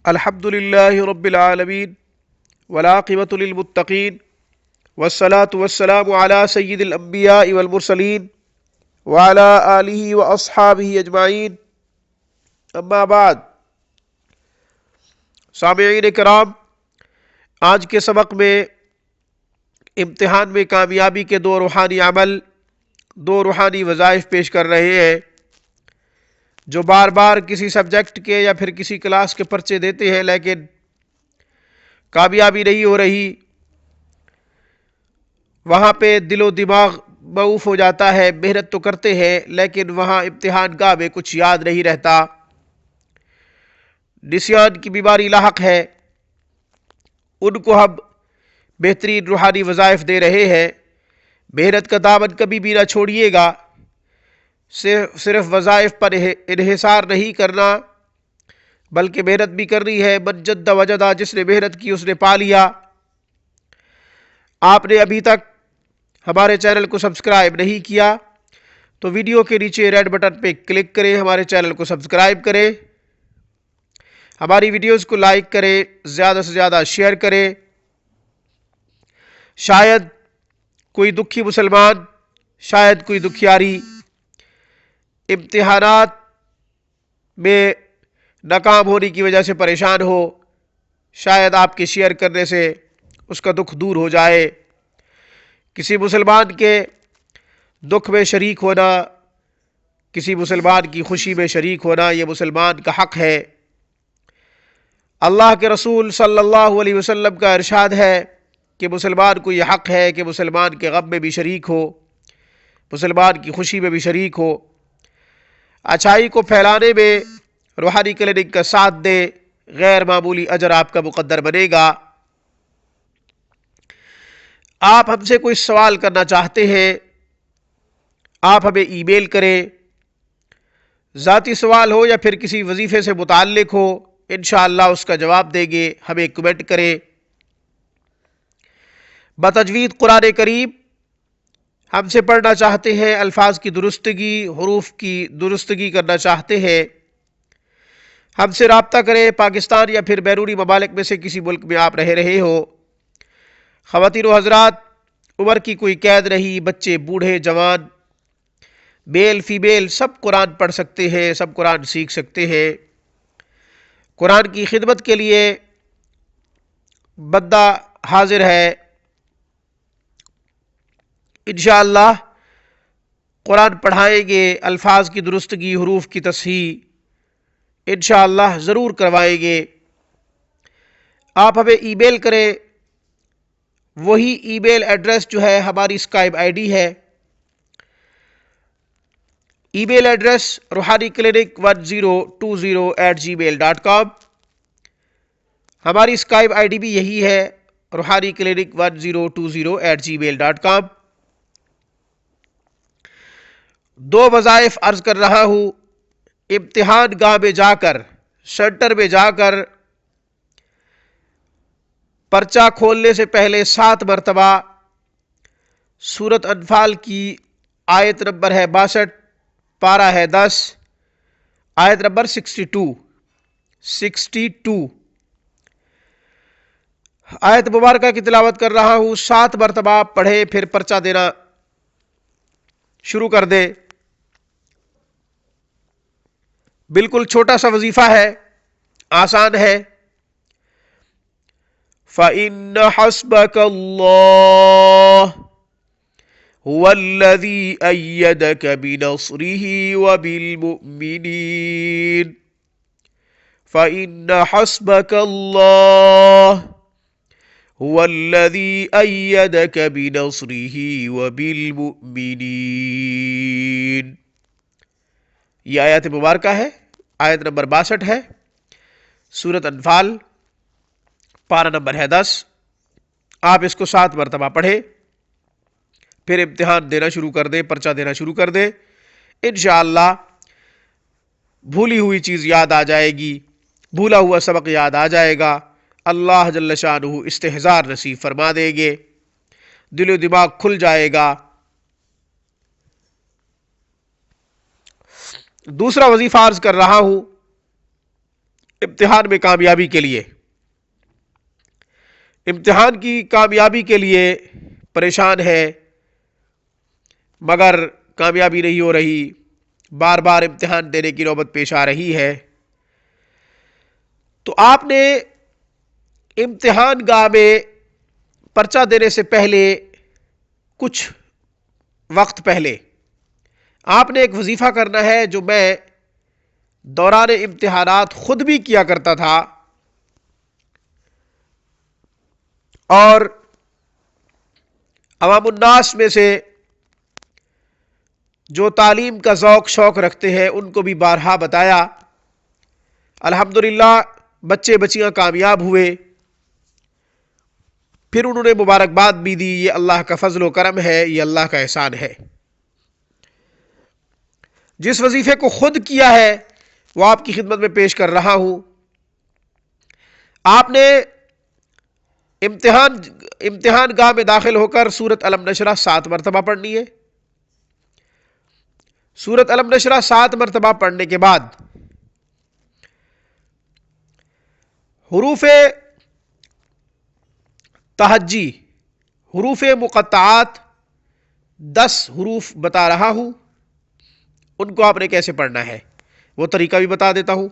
الحمد للہ رب العالمین والعاقبۃ للمتقین والصلاة والسلام علی سید الانبیاء والمرسلین وعلی آلہ واصحابہ اجمعین، اما بعد۔ سامعین کرام، آج کے سبق میں امتحان میں کامیابی کے دو روحانی عمل، دو روحانی وظائف پیش کر رہے ہیں جو بار بار کسی سبجیکٹ کے یا پھر کسی کلاس کے پرچے دیتے ہیں لیکن کامیابی نہیں ہو رہی۔ وہاں پہ دل و دماغ موف ہو جاتا ہے، محنت تو کرتے ہیں لیکن وہاں امتحان گاہ میں کچھ یاد نہیں رہتا، نسیان کی بیماری لاحق ہے۔ ان کو ہم بہترین روحانی وظائف دے رہے ہیں۔ محنت کا دامن کبھی بھی نہ چھوڑیے گا، صرف وظائف پر انحصار نہیں کرنا بلکہ محنت بھی کرنی ہے۔ من جد وجدہ، جس نے محنت کی اس نے پا لیا۔ آپ نے ابھی تک ہمارے چینل کو سبسکرائب نہیں کیا تو ویڈیو کے نیچے ریڈ بٹن پہ کلک کریں، ہمارے چینل کو سبسکرائب کریں، ہماری ویڈیوز کو لائک کریں، زیادہ سے زیادہ شیئر کریں۔ شاید کوئی دکھی مسلمان، شاید کوئی دکھیاری امتحانات میں ناکام ہونے کی وجہ سے پریشان ہو، شاید آپ کے شیئر کرنے سے اس کا دکھ دور ہو جائے۔ کسی مسلمان کے دکھ میں شریک ہونا، کسی مسلمان کی خوشی میں شریک ہونا، یہ مسلمان کا حق ہے۔ اللہ کے رسول صلی اللہ علیہ وسلم کا ارشاد ہے کہ مسلمان کو یہ حق ہے کہ مسلمان کے غم میں بھی شریک ہو، مسلمان کی خوشی میں بھی شریک ہو۔ اچھائی کو پھیلانے میں روحانی کلینک کا ساتھ دے، غیر معمولی اجر آپ کا مقدر بنے گا۔ آپ ہم سے کوئی سوال کرنا چاہتے ہیں، آپ ہمیں ای میل کریں، ذاتی سوال ہو یا پھر کسی وظیفے سے متعلق ہو، انشاءاللہ اس کا جواب دیں گے۔ ہمیں کمنٹ کریں۔ بتجوید قرآن کریم ہم سے پڑھنا چاہتے ہیں، الفاظ کی درستگی، حروف کی درستگی کرنا چاہتے ہیں، ہم سے رابطہ کریں۔ پاکستان یا پھر بیرونی ممالک میں سے کسی ملک میں آپ رہے ہو۔ خواتین و حضرات، عمر کی کوئی قید نہیں، بچے، بوڑھے، جوان، میل فیمیل سب قرآن پڑھ سکتے ہیں، سب قرآن سیکھ سکتے ہیں۔ قرآن کی خدمت کے لیے بندہ حاضر ہے۔ انشاءاللہ قرآن پڑھائیں گے، الفاظ کی درستگی، حروف کی تصحیح انشاءاللہ ضرور کروائیں گے۔ آپ ہمیں ای میل کریں، وہی ای میل ایڈریس جو ہے ہماری اسکائپ آئی ڈی ہے۔ ای میل ایڈریس روحانی کلینک 1020@gmail.com۔ ہماری اسکائپ آئی ڈی بھی یہی ہے، روحانی کلینک 1020@gmail.com۔ دو وظائف عرض کر رہا ہوں۔ امتحان گاہ میں جا کر، سینٹر میں جا کر پرچہ کھولنے سے پہلے 7 مرتبہ سورۃ انفال کی آیت نمبر ہے 62، پارہ ہے 10، آیت نمبر 62 آیت مبارکہ کی تلاوت کر رہا ہوں۔ 7 مرتبہ پڑھے، پھر پرچہ دینا شروع کر دے۔ بالکل چھوٹا سا وظیفہ ہے، آسان ہے۔ فَإِنَّ حَسْبَكَ اللَّهُ هُوَ الَّذِي أَيَّدَكَ بِنَصْرِهِ وَبِالْمُؤْمِنِينَ فَإِنَّ حَسْبَكَ اللَّهُ هُوَ الَّذِي أَيَّدَكَ بِنَصْرِهِ وَبِالْمُؤْمِنِينَ۔ یہ آیت مبارکہ ہے، آیت نمبر 62 ہے، سورۃ انفال، پارہ نمبر ہے 10۔ آپ اس کو 7 مرتبہ پڑھیں، پھر امتحان دینا شروع کر دیں، پرچہ دینا شروع کر دیں۔ انشاءاللہ بھولی ہوئی چیز یاد آ جائے گی، بھولا ہوا سبق یاد آ جائے گا، اللہ جل شانہ استحضار نصیب فرما دیں گے، دل و دماغ کھل جائے گا۔ دوسرا وظیفہ عرض کر رہا ہوں۔ امتحان میں کامیابی کے لیے، امتحان کی کامیابی کے لیے پریشان ہے مگر کامیابی نہیں ہو رہی، بار بار امتحان دینے کی نوبت پیش آ رہی ہے، تو آپ نے امتحان گاہ میں پرچہ دینے سے پہلے کچھ وقت پہلے آپ نے ایک وظیفہ کرنا ہے جو میں دوران امتحانات خود بھی کیا کرتا تھا اور عوام الناس میں سے جو تعلیم کا ذوق شوق رکھتے ہیں ان کو بھی بارہا بتایا، الحمدللہ بچے بچیاں کامیاب ہوئے، پھر انہوں نے مبارکباد بھی دی، یہ اللہ کا فضل و کرم ہے، یہ اللہ کا احسان ہے۔ جس وظیفے کو خود کیا ہے وہ آپ کی خدمت میں پیش کر رہا ہوں۔ آپ نے امتحان گاہ میں داخل ہو کر سورۃ الم نشرح 7 مرتبہ پڑھنی ہے۔ سورۃ الم نشرح 7 مرتبہ پڑھنے کے بعد حروف تہجی، حروف مقطعات 10 حروف بتا رہا ہوں، ان کو آپ نے کیسے پڑھنا ہے وہ طریقہ بھی بتا دیتا ہوں۔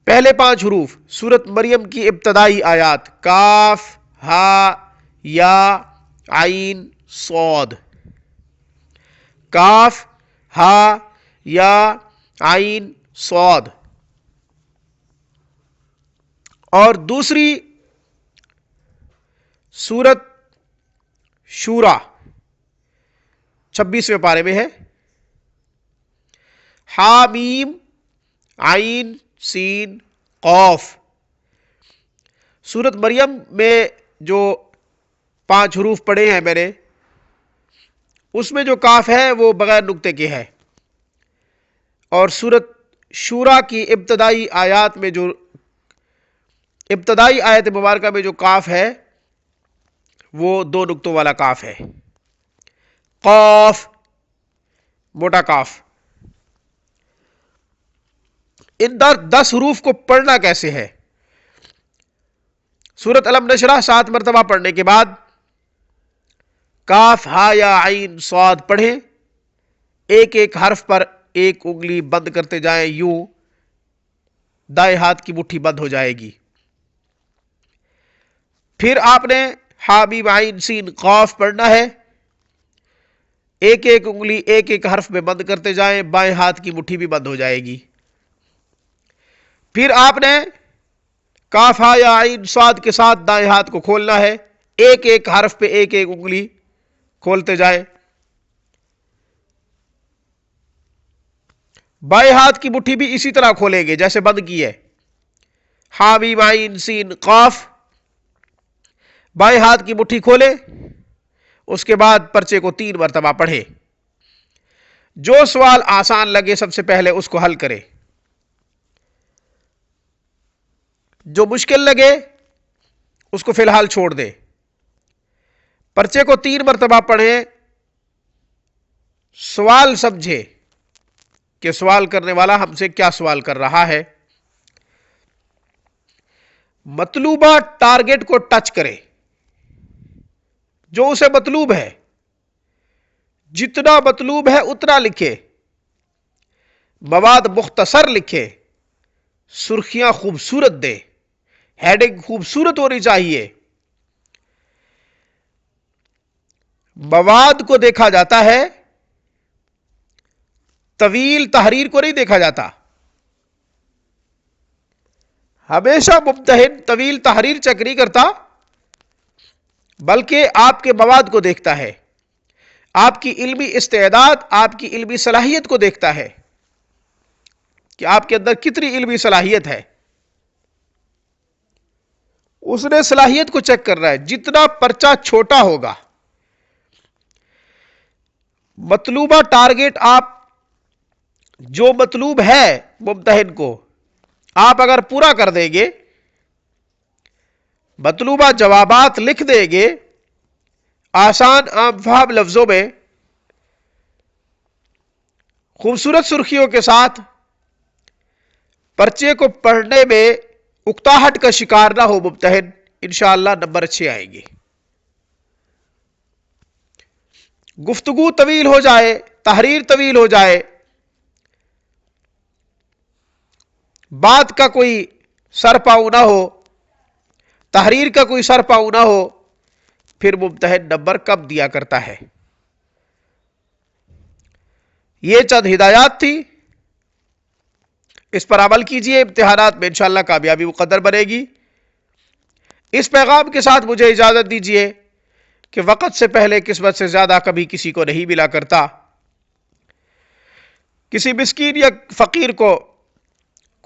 پہلے 5 حروف سورۃ مریم کی ابتدائی آیات، کاف ہا یا عین صاد، کاف ہا یا عین صاد، اور دوسری سورۃ شورا 26ویں پارے میں ہے، حامیم عین سین قاف۔ سورۃ مریم میں جو 5 حروف پڑھے ہیں میں نے، اس میں جو کاف ہے وہ بغیر نقطے کے ہے، اور سورۃ شورا کی ابتدائی آیات میں جو ابتدائی آیت مبارکہ میں جو کاف ہے وہ 2 نقطوں والا کاف ہے، قاف موٹا کاف۔ ان 10 حروف کو پڑھنا کیسے ہے؟ سورۃ الم نشرح 7 مرتبہ پڑھنے کے بعد کاف ہا یا عین صاد پڑھیں، ایک ایک حرف پر ایک انگلی بند کرتے جائیں، یوں دائیں ہاتھ کی مٹھی بند ہو جائے گی۔ پھر آپ نے حامیم عین سین قاف پڑھنا ہے، ایک ایک انگلی ایک ایک حرف میں بند کرتے جائیں، بائیں ہاتھ کی مٹھی بھی بند ہو جائے گی۔ پھر آپ نے کاف ہا یا عین صاد کے ساتھ دائیں ہاتھ کو کھولنا ہے، ایک ایک حرف پہ ایک ایک انگلی کھولتے جائیں، بائیں ہاتھ کی مٹھی بھی اسی طرح کھولیں گے جیسے بند کی ہے، حامیم عین سین قاف، بائیں ہاتھ کی مٹھی کھولے، اس کے بعد پرچے کو 3 مرتبہ پڑھے۔ جو سوال آسان لگے سب سے پہلے اس کو حل کرے، جو مشکل لگے اس کو فی الحال چھوڑ دے۔ پرچے کو 3 مرتبہ پڑھیں، سوال سمجھے کہ سوال کرنے والا ہم سے کیا سوال کر رہا ہے، مطلوبہ ٹارگٹ کو ٹچ کرے، جو اسے مطلوب ہے، جتنا مطلوب ہے اتنا لکھے، مواد مختصر لکھے، سرخیاں خوبصورت دے، ہیڈنگ خوبصورت ہونی چاہیے۔ مواد کو دیکھا جاتا ہے، طویل تحریر کو نہیں دیکھا جاتا۔ ہمیشہ ممتحن طویل تحریر چیک نہیں کرتا، بلکہ آپ کے مواد کو دیکھتا ہے، آپ کی علمی استعداد، آپ کی علمی صلاحیت کو دیکھتا ہے کہ آپ کے اندر کتنی علمی صلاحیت ہے، اس نے صلاحیت کو چیک کر رہا ہے۔ جتنا پرچہ چھوٹا ہوگا، مطلوبہ ٹارگٹ آپ جو مطلوب ہے ممتحن کو آپ اگر پورا کر دیں گے، مطلوبہ جوابات لکھ دیں گے آسان عام فہم لفظوں میں، خوبصورت سرخیوں کے ساتھ، پرچے کو پڑھنے میں اکتاہٹ کا شکار نہ ہو ممتحن، انشاءاللہ نمبر اچھے آئیں گے۔ گفتگو طویل ہو جائے، تحریر طویل ہو جائے، بات کا کوئی سر پاؤں نہ ہو، تحریر کا کوئی سر پاؤں نہ ہو، پھر ممتحن نمبر کم دیا کرتا ہے۔ یہ چند ہدایات تھی، اس پر عمل کیجئے، امتحانات میں انشاءاللہ کامیابی مقدر بنے گی۔ اس پیغام کے ساتھ مجھے اجازت دیجئے کہ وقت سے پہلے قسمت سے زیادہ کبھی کسی کو نہیں ملا کرتا۔ کسی مسکین یا فقیر کو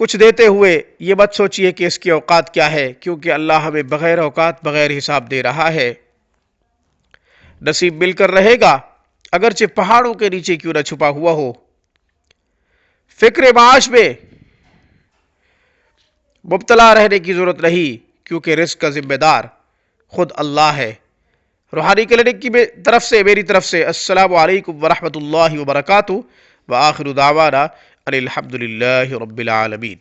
کچھ دیتے ہوئے یہ مت سوچئے کہ اس کے اوقات کیا ہے، کیونکہ اللہ ہمیں بغیر اوقات بغیر حساب دے رہا ہے۔ نصیب مل کر رہے گا، اگرچہ پہاڑوں کے نیچے کیوں نہ چھپا ہوا ہو۔ فکر معاش میں مبتلا رہنے کی ضرورت نہیں، کیونکہ رزق کا ذمہ دار خود اللہ ہے۔ روحانی کلینک کی طرف سے، میری طرف سے السلام علیکم ورحمۃ اللہ وبرکاتہ، وآخر دعوانا ان الحمد للہ رب العالمین۔